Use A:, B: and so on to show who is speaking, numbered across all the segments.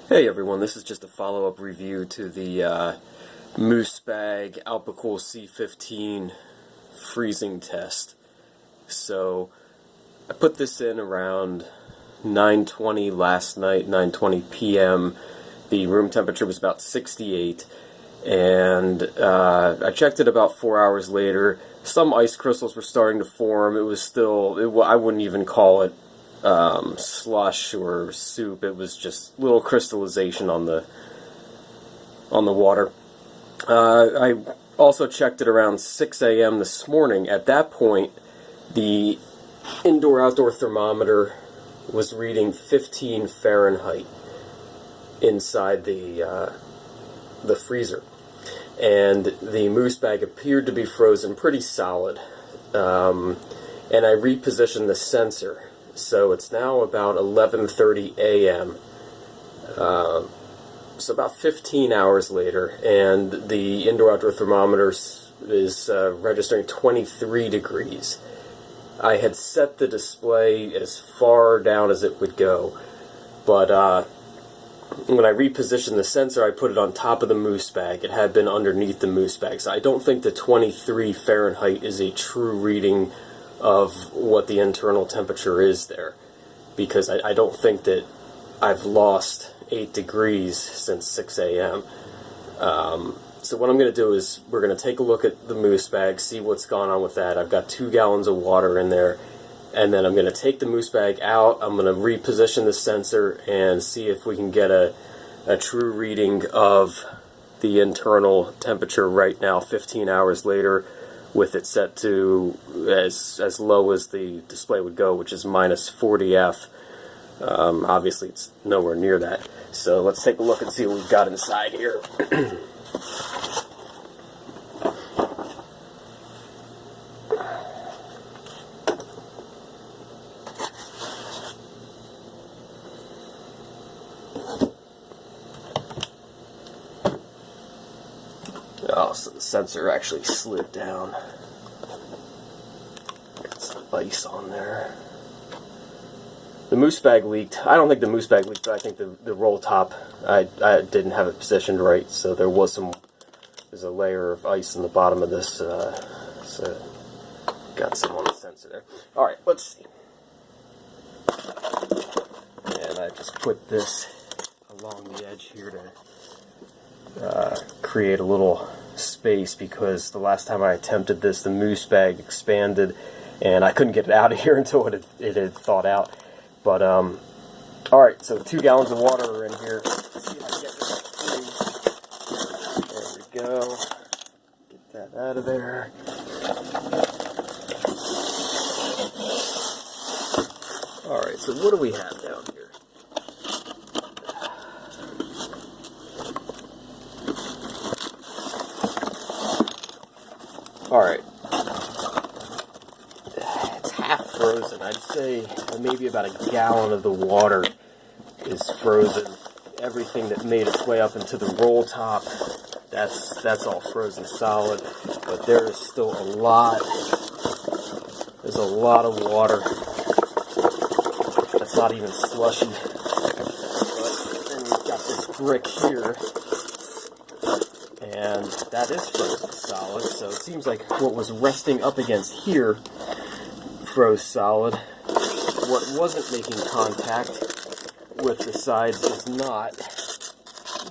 A: Hey everyone, this is just a follow-up review to the Moose Bag Alpicool C15 freezing test. So I put this in around 9:20 last night, 9:20 p.m. The room temperature was about 68, and I checked it about 4 hours later. Some ice crystals were starting to form. It was still, I wouldn't even call it slush or soup. It was just little crystallization on the water. I also checked it around 6 a.m. this morning. At that point, the indoor-outdoor thermometer was reading 15 Fahrenheit inside the freezer, and the moose bag appeared to be frozen pretty solid. And I repositioned the sensor. So it's now about 11:30 a.m. So about 15 hours later, and the indoor-outdoor thermometer is registering 23 degrees. I had set the display as far down as it would go, but when I repositioned the sensor, I put it on top of the moose bag. It had been underneath the moose bag, so I don't think the 23 Fahrenheit is a true reading of what the internal temperature is there, because I don't think that I've lost 8 degrees since 6 a.m. So what I'm going to do is we're going to take a look at the moose bag, see what's gone on with that. I've got 2 gallons of water in there, and then I'm going to take the moose bag out. I'm going to reposition the sensor and see if we can get a true reading of the internal temperature right now, 15 hours later, with it set to as low as the display would go, which is minus 40 F. Obviously, it's nowhere near that. So let's take a look and see what we've got inside here. Oh, so the sensor actually slid down. Got some ice on there. The moose bag leaked. I don't think the moose bag leaked, but I think the roll top, I didn't have it positioned right, so there's a layer of ice in the bottom of this, so got some on the sensor there. Alright, let's see. And I just put this along the edge here to create a little space, because the last time I attempted this, the moose bag expanded and I couldn't get it out of here until it had thawed out. But alright, so 2 gallons of water are in here. Let's see if I can get this free. There we go. Get that out of there. Alright, so what do we have down here? Alright, it's half frozen. I'd say maybe about a gallon of the water is frozen. Everything that made its way up into the roll top, that's all frozen solid. But there is still there's a lot of water that's not even slushy. But then we've got this brick here, and that is frozen solid, so it seems like what was resting up against here froze solid. What wasn't making contact with the sides is not.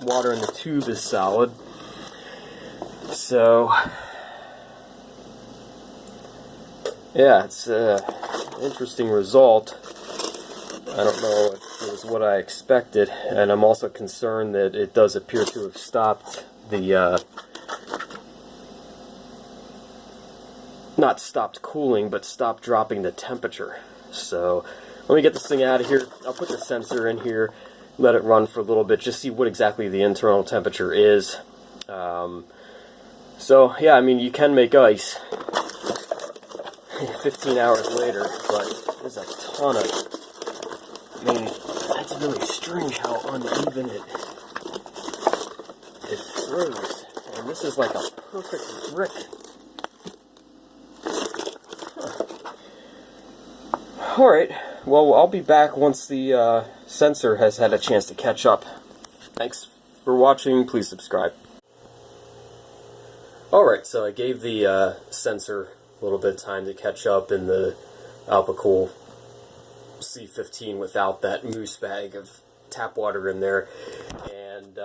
A: Water in the tube is solid. So, yeah, it's an interesting result. I don't know if it was what I expected, and I'm also concerned that it does appear to have stopped the not stopped cooling, but stopped dropping the temperature. So let me get this thing out of here. I'll put the sensor in here, let it run for a little bit, just see what exactly the internal temperature is. So yeah, I mean, you can make ice 15 hours later, but there's a ton of, I mean, that's really strange how uneven it froze. And this is like a perfect brick. Alright, well, I'll be back once the sensor has had a chance to catch up. Thanks for watching. Please subscribe. Alright, so I gave the sensor a little bit of time to catch up in the Alpicool C15 without that moose bag of tap water in there. And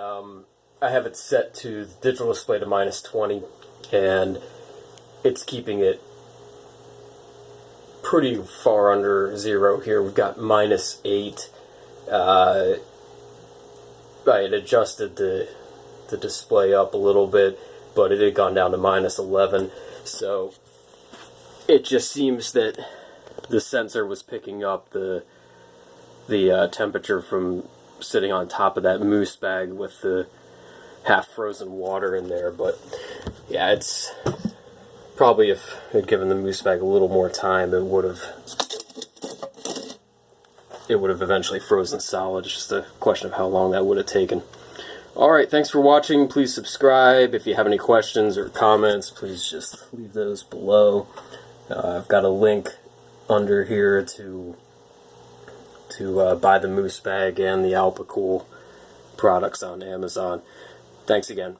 A: I have it set to the digital display to -20, and it's keeping it pretty far under zero here. We've got -8. I had adjusted the display up a little bit, but it had gone down to -11, so it just seems that the sensor was picking up the temperature from sitting on top of that moose bag with the half-frozen water in there. But yeah, it's probably, if I'd given the moose bag a little more time, it would have eventually frozen solid. It's just a question of how long that would have taken. Alright, thanks for watching. Please subscribe. If you have any questions or comments, please just leave those below. I've got a link under here to buy the moose bag and the Alpicool products on Amazon. Thanks again.